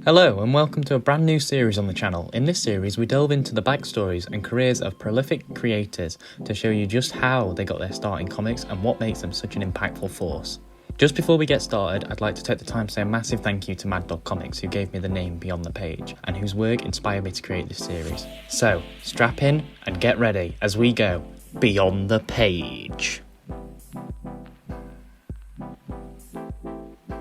Hello and welcome to a brand new series on the channel. In this series we delve into the backstories and careers of prolific creators to show you just how they got their start in comics and what makes them such an impactful force. Just before we get started, I'd like to take the time to say a massive thank you to Mad Dog Comics, who gave me the name Beyond the Page and whose work inspired me to create this series. So strap in and get ready as we go Beyond the Page.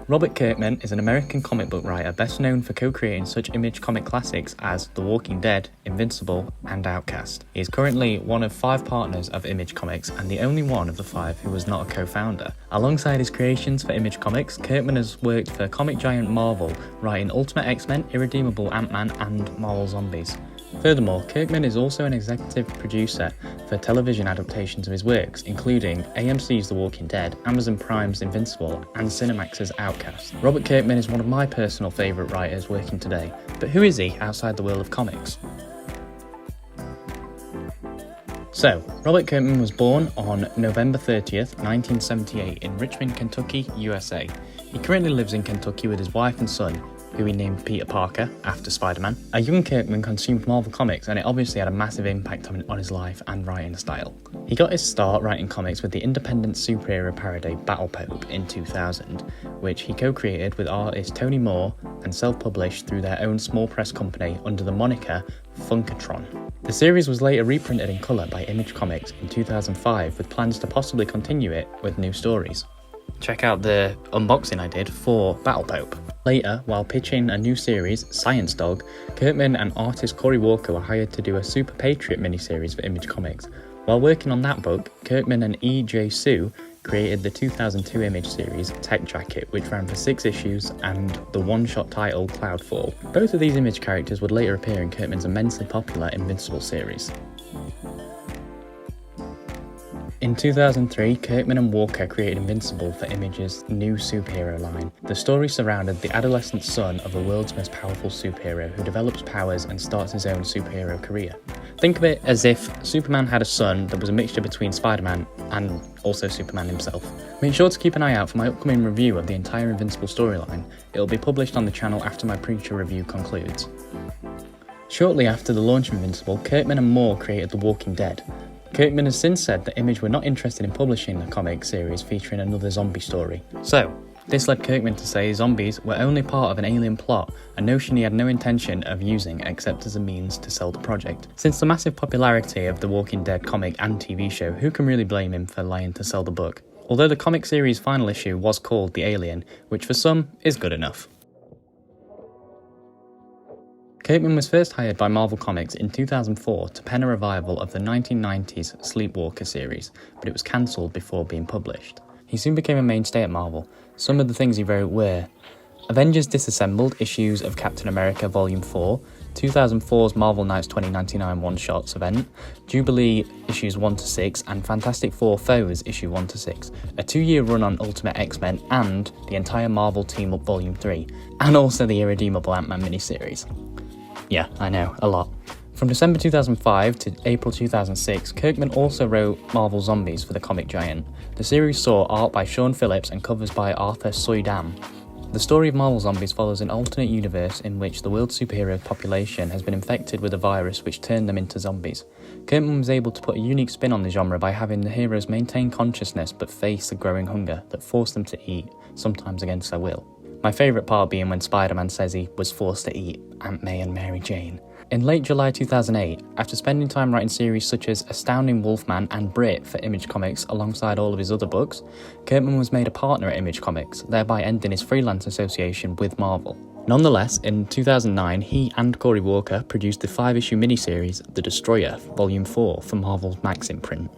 Robert Kirkman is an American comic book writer best known for co-creating such Image comic classics as The Walking Dead, Invincible, and Outcast. He is currently one of 5 partners of Image Comics and the only one of the 5 who was not a co-founder. Alongside his creations for Image Comics, Kirkman has worked for comic giant Marvel, writing Ultimate X-Men, Irredeemable Ant-Man, and Marvel Zombies. Furthermore, Kirkman is also an executive producer for television adaptations of his works, including AMC's The Walking Dead, Amazon Prime's Invincible, and Cinemax's Outcast. Robert Kirkman is one of my personal favourite writers working today, but who is he outside the world of comics? So, Robert Kirkman was born on November 30th, 1978 in Richmond, Kentucky, USA. He currently lives in Kentucky with his wife and son, who he named Peter Parker after Spider-Man. A young Kirkman consumed Marvel Comics and it obviously had a massive impact on his life and writing style. He got his start writing comics with the independent superhero parody Battle Pope in 2000, which he co-created with artist Tony Moore and self-published through their own small press company under the moniker Funkatron. The series was later reprinted in colour by Image Comics in 2005 with plans to possibly continue it with new stories. Check out the unboxing I did for Battle Pope. Later, while pitching a new series, Science Dog, Kirkman and artist Cory Walker were hired to do a Super Patriot miniseries for Image Comics. While working on that book, Kirkman and E.J. Su created the 2002 Image series Tech Jacket, which ran for 6 issues, and the one-shot title Cloudfall. Both of these Image characters would later appear in Kirkman's immensely popular Invincible series. In 2003, Kirkman and Walker created Invincible for Image's new superhero line. The story surrounded the adolescent son of the world's most powerful superhero who develops powers and starts his own superhero career. Think of it as if Superman had a son that was a mixture between Spider-Man and also Superman himself. Make sure to keep an eye out for my upcoming review of the entire Invincible storyline. It will be published on the channel after my Preacher review concludes. Shortly after the launch of Invincible, Kirkman and Moore created The Walking Dead. Kirkman has since said that Image were not interested in publishing a comic series featuring another zombie story. So, this led Kirkman to say zombies were only part of an alien plot, a notion he had no intention of using except as a means to sell the project. Since the massive popularity of The Walking Dead comic and TV show, who can really blame him for lying to sell the book? Although the comic series' final issue was called The Alien, which for some is good enough. Kirkman was first hired by Marvel Comics in 2004 to pen a revival of the 1990s Sleepwalker series, but it was cancelled before being published. He soon became a mainstay at Marvel. Some of the things he wrote were Avengers Disassembled issues of Captain America Volume 4, 2004's Marvel Knights 2099 one-shots event, Jubilee issues 1-6, and Fantastic Four Foes issue 1-6, a 2-year run on Ultimate X-Men and the entire Marvel Team Up Volume 3, and also the Irredeemable Ant-Man miniseries. Yeah, I know, a lot. From December 2005 to April 2006, Kirkman also wrote Marvel Zombies for the comic giant. The series saw art by Sean Phillips and covers by Arthur Soydam. The story of Marvel Zombies follows an alternate universe in which the world's superhero population has been infected with a virus which turned them into zombies. Kirkman was able to put a unique spin on the genre by having the heroes maintain consciousness but face a growing hunger that forced them to eat, sometimes against their will. My favourite part being when Spider-Man says he was forced to eat Aunt May and Mary Jane. In late July 2008, after spending time writing series such as Astounding Wolfman and Brit for Image Comics alongside all of his other books, Kirkman was made a partner at Image Comics, thereby ending his freelance association with Marvel. Nonetheless, in 2009, he and Cory Walker produced the 5-issue miniseries The Destroyer, Volume 4 for Marvel's Max imprint.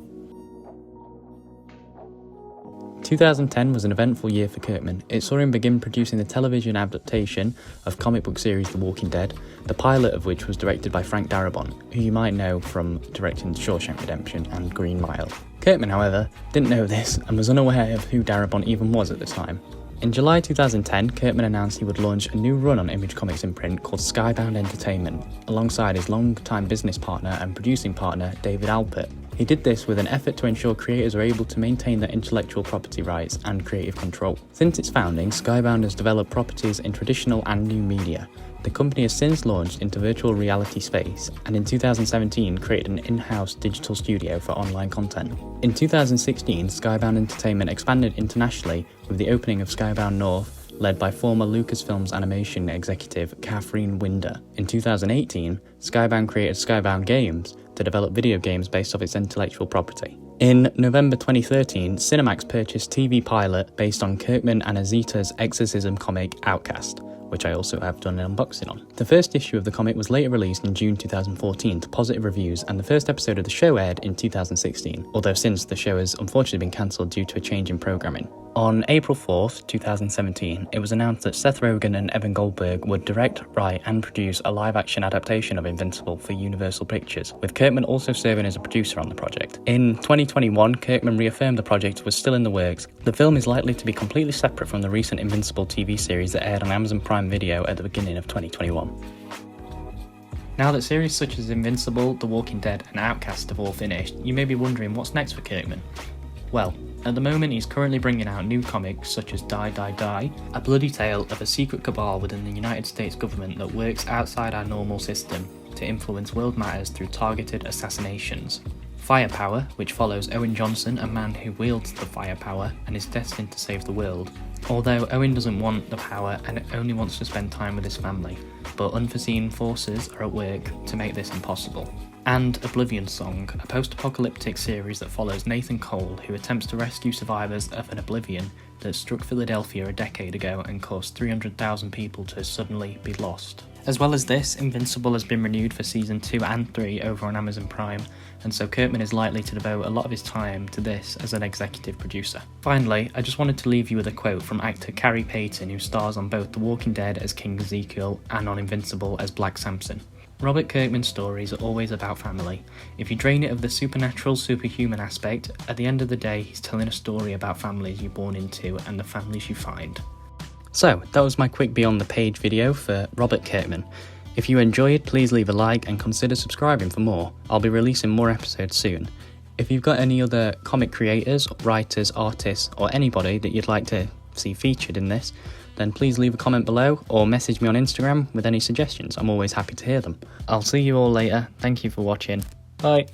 2010 was an eventful year for Kirkman. It saw him begin producing the television adaptation of comic book series The Walking Dead, the pilot of which was directed by Frank Darabont, who you might know from directing Shawshank Redemption and Green Mile. Kirkman, however, didn't know this and was unaware of who Darabont even was at the time. In July 2010, Kirkman announced he would launch a new run on Image Comics imprint called SKYBOUND Entertainment, alongside his long-time business partner and producing partner, David Alpert. He did this with an effort to ensure creators are able to maintain their intellectual property rights and creative control. Since its founding, SKYBOUND has developed properties in traditional and new media. The company has since launched into virtual reality space, and in 2017 created an in-house digital studio for online content. In 2016, SKYBOUND Entertainment expanded internationally with the opening of SKYBOUND North, led by former Lucasfilms animation executive Catherine Winder. In 2018, SKYBOUND created SKYBOUND Games to develop video games based off its intellectual property. In November 2013, Cinemax purchased TV pilot based on Kirkman and Azita's exorcism comic Outcast, which I also have done an unboxing on. The first issue of the comic was later released in June 2014 to positive reviews, and the first episode of the show aired in 2016, although since the show has unfortunately been cancelled due to a change in programming. On April 4th, 2017, it was announced that Seth Rogen and Evan Goldberg would direct, write and produce a live-action adaptation of Invincible for Universal Pictures, with Kirkman also serving as a producer on the project. In 2021, Kirkman reaffirmed the project was still in the works. The film is likely to be completely separate from the recent Invincible TV series that aired on Amazon Prime Video at the beginning of 2021. Now that series such as Invincible, The Walking Dead and Outcast have all finished, you may be wondering what's next for Kirkman. Well, at the moment he's currently bringing out new comics such as Die Die Die, a bloody tale of a secret cabal within the United States government that works outside our normal system to influence world matters through targeted assassinations. Firepower, which follows Owen Johnson, a man who wields the firepower and is destined to save the world. Although Owen doesn't want the power and only wants to spend time with his family, but unforeseen forces are at work to make this impossible. And Oblivion Song, a post-apocalyptic series that follows Nathan Cole, who attempts to rescue survivors of an oblivion that struck Philadelphia a decade ago and caused 300,000 people to suddenly be lost. As well as this, Invincible has been renewed for season 2 and 3 over on Amazon Prime, and so Kirkman is likely to devote a lot of his time to this as an executive producer. Finally, I just wanted to leave you with a quote from actor Carrie Payton, who stars on both The Walking Dead as King Ezekiel and on Invincible as Black Samson. Robert Kirkman's stories are always about family. If you drain it of the supernatural, superhuman aspect, at the end of the day he's telling a story about families you're born into and the families you find. So, that was my quick Beyond the Page video for Robert Kirkman. If you enjoyed, please leave a like and consider subscribing for more. I'll be releasing more episodes soon. If you've got any other comic creators, writers, artists, or anybody that you'd like to see featured in this, then please leave a comment below or message me on Instagram with any suggestions. I'm always happy to hear them. I'll see you all later. Thank you for watching. Bye.